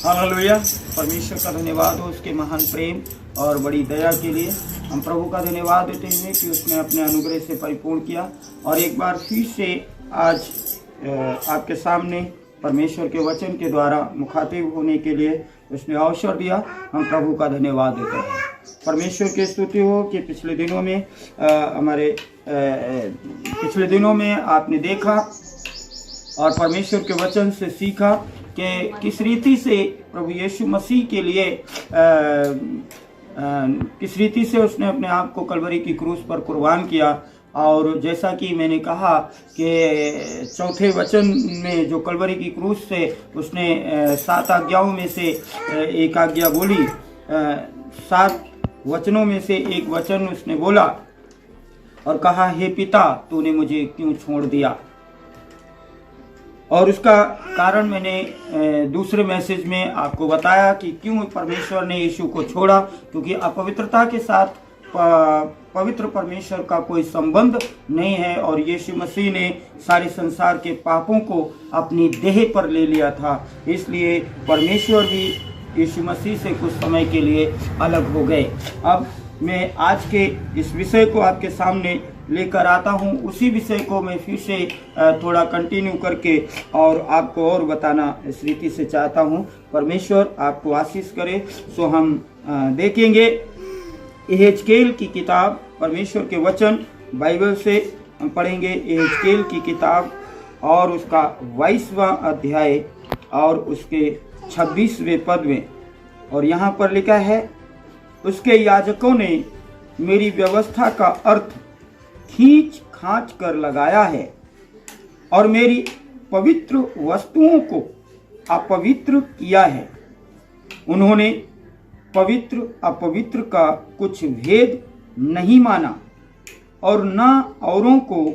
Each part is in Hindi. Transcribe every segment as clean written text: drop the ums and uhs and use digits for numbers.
हालेलुया। परमेश्वर का धन्यवाद हो उसके महान प्रेम और बड़ी दया के लिए। हम प्रभु का धन्यवाद देते हैं कि उसने अपने अनुग्रह से परिपूर्ण किया और एक बार फिर से आज आपके सामने परमेश्वर के वचन के द्वारा मुखातिब होने के लिए उसने अवसर दिया। हम प्रभु का धन्यवाद देते हैं। परमेश्वर की स्तुति हो कि पिछले दिनों में आपने देखा और परमेश्वर के वचन से सीखा कि किस रीति से प्रभु यीशु मसीह के लिए किस रीति से उसने अपने आप को कलवरी की क्रूस पर कुर्बान किया। और जैसा कि मैंने कहा कि चौथे वचन में जो कलवरी की क्रूस से उसने 7 आज्ञाओं में से एक आज्ञा बोली, 7 वचनों में से एक वचन उसने बोला और कहा, हे पिता तूने मुझे क्यों छोड़ दिया। और उसका कारण मैंने दूसरे मैसेज में आपको बताया कि क्यों परमेश्वर ने यीशु को छोड़ा, क्योंकि अपवित्रता के साथ पवित्र परमेश्वर का कोई संबंध नहीं है और यीशु मसीह ने सारे संसार के पापों को अपनी देह पर ले लिया था। इसलिए परमेश्वर भी यीशु मसीह से कुछ समय के लिए अलग हो गए। अब मैं आज के इस विषय को आपके सामने लेकर आता हूँ। उसी विषय को मैं फिर से थोड़ा कंटिन्यू करके और आपको और बताना इस रीति से चाहता हूँ। परमेश्वर आपको आशीष करे। सो हम देखेंगे यहेजकेल की किताब, परमेश्वर के वचन बाइबल से हम पढ़ेंगे यहेजकेल की किताब और उसका 22वां अध्याय और उसके 26वें पद में। और यहाँ पर लिखा है, उसके याजकों ने मेरी व्यवस्था का अर्थ खींच खांच कर लगाया है और मेरी पवित्र वस्तुओं को अपवित्र किया है। उन्होंने पवित्र अपवित्र का कुछ भेद नहीं माना और न औरों को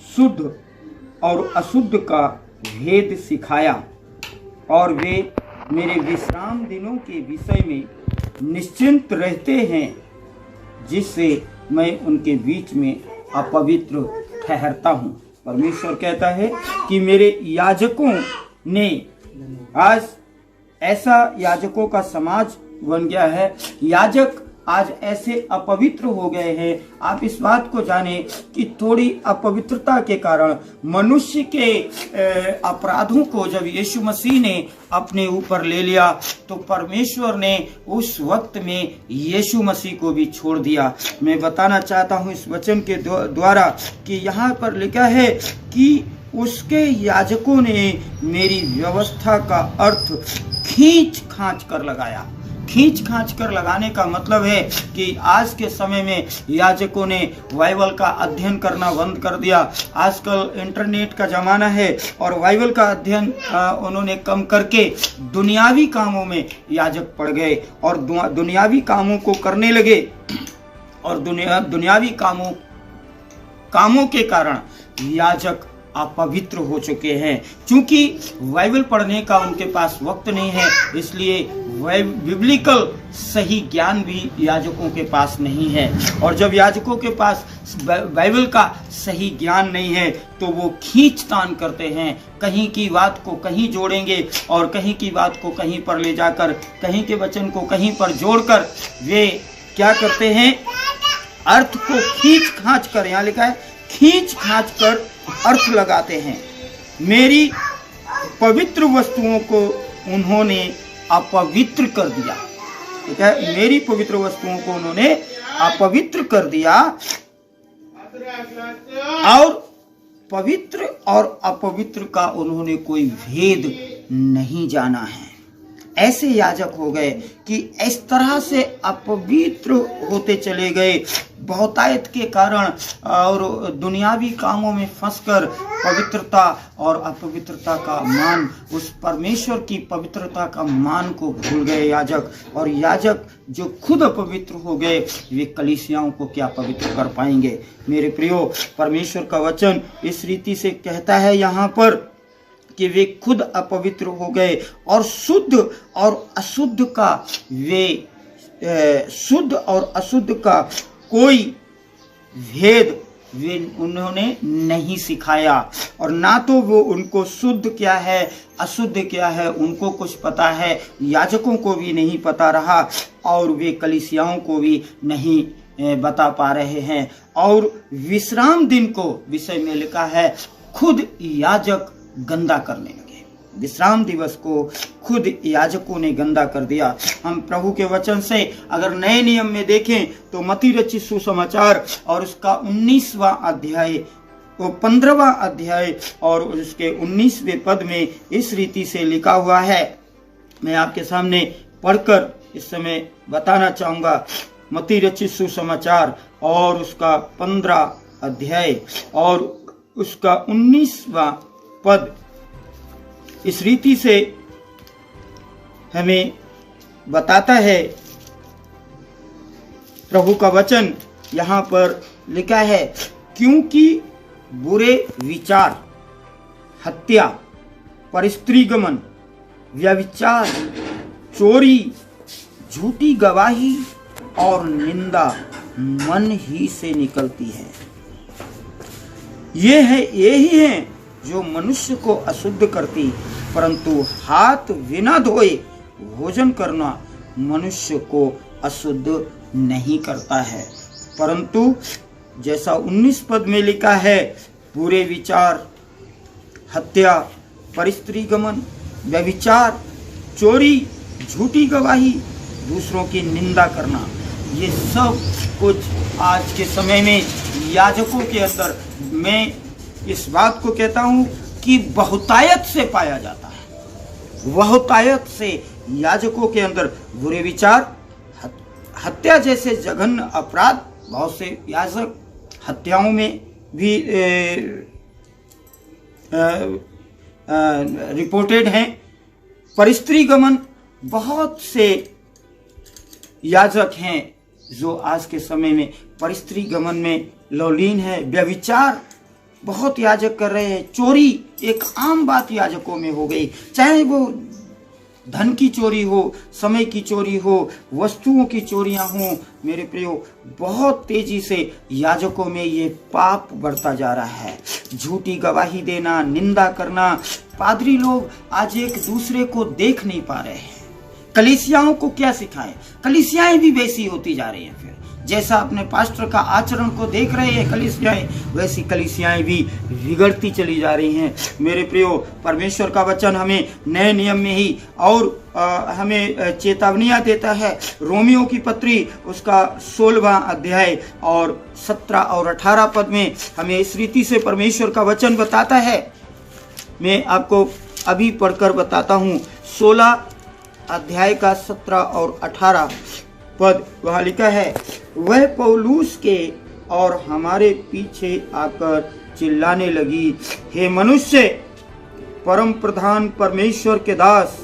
शुद्ध और अशुद्ध का भेद सिखाया, और वे मेरे विश्राम दिनों के विषय में निश्चिंत रहते हैं, जिससे मैं उनके बीच में अपवित्र ठहरता हूँ। परमेश्वर कहता है कि मेरे याजकों ने, आज ऐसा याजकों का समाज बन गया है, याजक आज ऐसे अपवित्र हो गए हैं। आप इस बात को जाने कि थोड़ी अपवित्रता के कारण मनुष्य के अपराधों को जब यीशु मसीह ने अपने ऊपर ले लिया तो परमेश्वर ने उस वक्त में यीशु मसीह को भी छोड़ दिया। मैं बताना चाहता हूँ इस वचन के द्वारा कि यहाँ पर लिखा है कि उसके याजकों ने मेरी व्यवस्था का अर्थ खींच खांच कर लगाया। खींच खांच कर लगाने का मतलब है कि आज के समय में याजकों ने बाइबल का अध्ययन करना बंद कर दिया। आजकल इंटरनेट का ज़माना है और बाइबल का अध्ययन उन्होंने कम करके दुनियावी कामों में याजक पड़ गए और दुनियावी कामों को करने लगे और दुनियावी कामों के कारण याजक अपवित्र हो चुके हैं। क्योंकि बाइबल पढ़ने का उनके पास वक्त नहीं है, इसलिए बिब्लिकल सही ज्ञान भी याजकों के पास नहीं है। और जब याजकों के पास बाइबल का सही ज्ञान नहीं है तो वो खींचतान करते हैं, कहीं की बात को कहीं जोड़ेंगे और कहीं की बात को कहीं पर ले जाकर, कहीं के वचन को कहीं पर जोड़कर वे क्या करते हैं, अर्थ को खींच खांच कर, यहाँ लिखा है खींच खांच कर अर्थ लगाते हैं। मेरी पवित्र वस्तुओं को उन्होंने अपवित्र कर दिया। ठीक है, मेरी पवित्र वस्तुओं को उन्होंने अपवित्र कर दिया और पवित्र और अपवित्र का उन्होंने कोई भेद नहीं जाना है। ऐसे याजक हो गए कि इस तरह से अपवित्र होते चले गए बहुतायत के कारण और दुनियावी कामों में फंसकर पवित्रता और अपवित्रता का मान, उस परमेश्वर की पवित्रता का मान को भूल गए याजक। और याजक जो खुद अपवित्र हो गए वे कलीसियाओं को क्या पवित्र कर पाएंगे। मेरे प्रियो, परमेश्वर का वचन इस रीति से कहता है यहाँ पर कि वे खुद अपवित्र हो गए और शुद्ध और अशुद्ध का शुद्ध और अशुद्ध का कोई भेद वे उन्होंने नहीं सिखाया, और ना तो वो उनको शुद्ध क्या है अशुद्ध क्या है उनको कुछ पता है, याजकों को भी नहीं पता रहा और वे कलीसियाओं को भी नहीं बता पा रहे हैं। और विश्राम दिन को विषय में लिखा है खुद याजक गंदा करने लगे। विश्राम दिवस को खुद याजकों ने गंदा कर दिया। हम प्रभु के वचन से अगर नए नियम में देखें तो मत्ती रचित सुसमाचार और उसका 19वां अध्याय, वो 15वां अध्याय और उसके 19वें पद में इस रीति से लिखा हुआ है। मैं आपके सामने पढ़कर इस समय बताना चाहूंगा। मत्ती रचित सुसमाचार और उसका 15 अध्याय और उसका 19वां पद इस रीति से हमें बताता है। प्रभु का वचन यहाँ पर लिखा है, क्योंकि बुरे विचार, हत्या, परस्त्रीगमन, व्यभिचार, चोरी, झूठी गवाही और निंदा मन ही से निकलती है। यही है जो मनुष्य को अशुद्ध करती, परंतु हाथ बिना धोए भोजन करना मनुष्य को अशुद्ध नहीं करता है। परंतु जैसा 19 पद में लिखा है, बुरे विचार, हत्या, परस्त्रीगमन, व्यभिचार, चोरी, झूठी गवाही, दूसरों की निंदा करना, ये सब कुछ आज के समय में याजकों के अंदर, मैं इस बात को कहता हूं कि बहुतायत से पाया जाता है। बहुतायत से याजकों के अंदर बुरे विचार, हत्या जैसे जघन्य अपराध, बहुत से याजक हत्याओं में भी रिपोर्टेड हैं। परस्त्रीगमन, बहुत से याजक हैं जो आज के समय में परस्त्रीगमन में लौलीन है। व्यभिचार बहुत याजक कर रहे हैं। चोरी एक आम बात याजकों में हो गई, चाहे वो धन की चोरी हो, समय की चोरी हो, वस्तुओं की चोरियां हो। मेरे प्रियो, बहुत तेजी से याजकों में ये पाप बढ़ता जा रहा है। झूठी गवाही देना, निंदा करना। पादरी लोग आज एक दूसरे को देख नहीं पा रहे हैं। कलीसियाओं को क्या सिखाएं? कलीसियाएं भी वैसी होती जा रही हैं। फिर जैसा अपने पास्टर का आचरण को देख रहे हैं कलीसियाएं, वैसी कलीसियाएं भी बिगड़ती चली जा रही हैं। मेरे प्रियो, परमेश्वर का वचन हमें नए नियम में ही और हमें चेतावनियां देता है। रोमियो की पत्री उसका 16वां अध्याय और 17 और 18 पद में हमें इस रीति से परमेश्वर का वचन बताता है। मैं आपको अभी पढ़कर बताता हूँ। 16 अध्याय का 17 और 18 पद वहाँ लिखा है, वह पौलुस के और हमारे पीछे आकर चिल्लाने लगी, हे मनुष्य, परम प्रधान परमेश्वर के दास,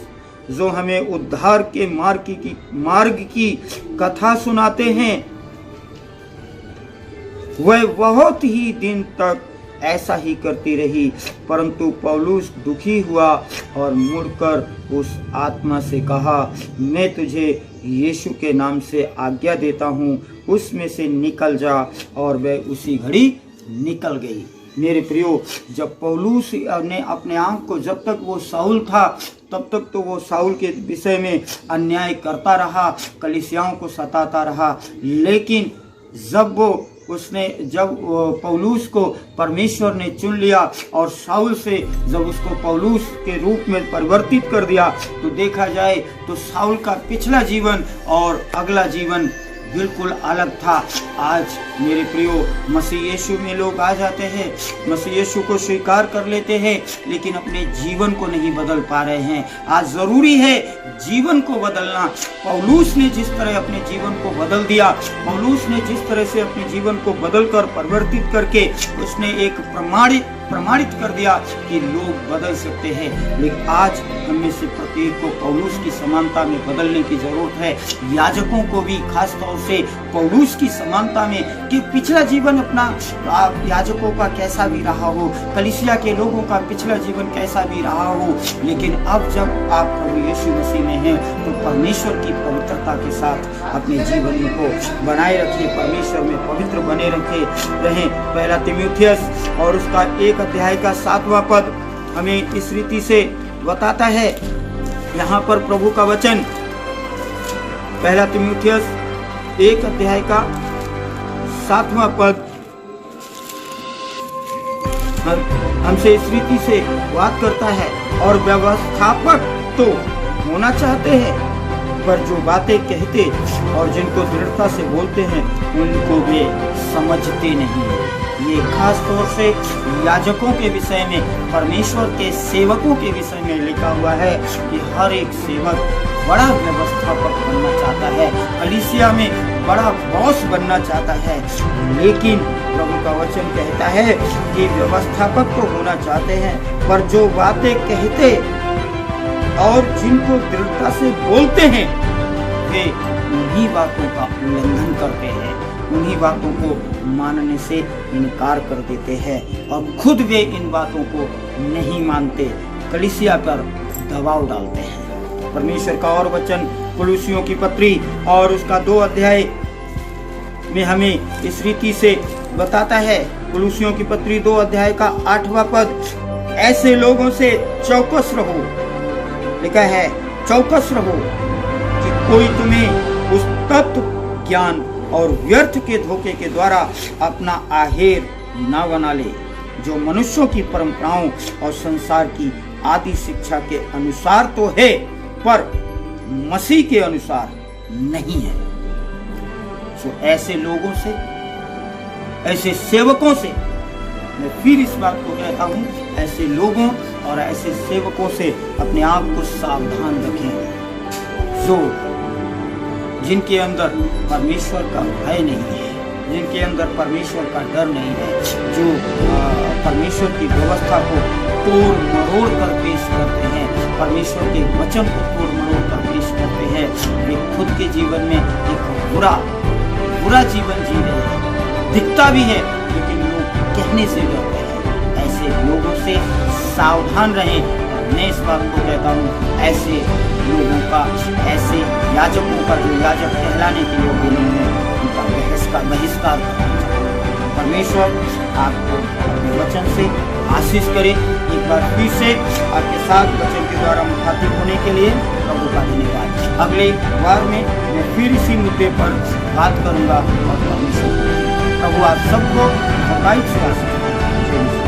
जो हमें उद्धार के मार्ग की कथा सुनाते हैं, वह बहुत ही दिन तक ऐसा ही करती रही। परंतु पौलुस दुखी हुआ और मुड़कर उस आत्मा से कहा, मैं तुझे यीशु के नाम से आज्ञा देता हूँ, उसमें से निकल जा। और वह उसी घड़ी निकल गई। मेरे प्रियो, जब पौलुस ने अपने आप को, जब तक वो शाऊल था तब तक तो वो शाऊल के विषय में अन्याय करता रहा, कलीसियाओं को सताता रहा। लेकिन जब पौलुस को परमेश्वर ने चुन लिया और शाऊल से जब उसको पौलुस के रूप में परिवर्तित कर दिया, तो देखा जाए तो शाऊल का पिछला जीवन और अगला जीवन बिल्कुल अलग था। आज मेरे प्रियो, मसीह यीशु में लोग आ जाते हैं, मसीह यीशु को स्वीकार कर लेते हैं, लेकिन अपने जीवन को नहीं बदल पा रहे हैं। आज जरूरी है जीवन को बदलना। पौलुस ने जिस तरह अपने जीवन को बदल दिया, पौलुस ने जिस तरह से अपने जीवन को बदल कर परिवर्तित करके उसने एक प्रमाणित कर दिया कि लोग बदल सकते हैं। लेकिन आज हम में से प्रत्येक को पौलुस की समानता में बदलने की जरूरत है। याजकों को भी खास तौर से पौलुस की समानता में, कि पिछला जीवन अपना याजकों का कैसा भी रहा हो, कलीसिया के लोगों का पिछला जीवन कैसा भी रहा हो, लेकिन अब जब आप प्रभु यीशु मसीह में हैं तो परमेश्वर की पवित्रता के साथ अपने जीवन को बनाए रखिए, परमेश्वर में पवित्र बने रहें। पहला तीमुथियुस और उसका 1 अध्याय का 7वां पद हमें इस रीति से बताता है। यहाँ पर प्रभु का वचन पहला तीमुथियुस 1 अध्याय का 7वां पद हमसे इस रीति से बात करता है, और व्यवस्थापक तो होना चाहते हैं, पर जो बातें कहते और जिनको दृढ़ता से बोलते हैं उनको वे समझते नहीं। ये खास तौर से याजकों के विषय में, परमेश्वर के सेवकों के विषय में लिखा हुआ है कि हर एक सेवक बड़ा व्यवस्थापक बनना चाहता है, कलीसिया में बड़ा बॉस बनना चाहता है, लेकिन प्रभु का वचन कहता है कि व्यवस्थापक तो होना चाहते हैं, पर जो बातें कहते और जिनको दृढ़ता से बोलते हैं वे उन्हीं बातों का उल्लंघन करते हैं, उन्हीं बातों को मानने से इनकार कर देते हैं और खुद वे इन बातों को नहीं मानते, कलीसिया पर दबाव डालते हैं। परमेश्वर का और वचन कुलुसियों की पत्री और उसका 2 अध्याय में हमें इस रीति से बताता है। कुलुसियों की पत्री 2 अध्याय का 8वां पद, ऐसे लोगों से चौकस रहो, लिखा है चौकस रहो कि कोई तुम्हें उस तत्व ज्ञान और व्यर्थ के धोखे के द्वारा अपना आहेर न बना ले, जो मनुष्यों की परंपराओं और संसार की आदि शिक्षा के अनुसार तो है, पर मसीह के अनुसार नहीं है। तो ऐसे लोगों से, ऐसे सेवकों से, मैं फिर इस बात को कहता हूँ, ऐसे लोगों और ऐसे सेवकों से अपने आप को सावधान रखें, जो जिनके अंदर परमेश्वर का भय नहीं है, जिनके अंदर परमेश्वर का डर नहीं है, जो परमेश्वर की व्यवस्था को तोड़ मरोड़ कर पेश करते हैं, परमेश्वर के वचन को तोड़ मरोड़ कर पेश करते हैं। वे खुद के जीवन में एक बुरा जीवन जी रहे हैं, दिखता भी है लेकिन लोग कहने से डरते हैं। ऐसे लोगों से सावधान रहें। मैं इस बात को कहता हूँ, ऐसे लोगों का, ऐसे याजकों का जो याजक कहलाने के योग्य नहीं है, उनका बहिष्कार। परमेश्वर आपको अपने वचन से आशीष करे। एक बार फिर से आपके साथ वचन के द्वारा मुखातिब होने के लिए प्रभु का धन्यवाद। अगले बार में मैं फिर इसी मुद्दे पर बात करूंगा और प्रभु आप सबको से आशीष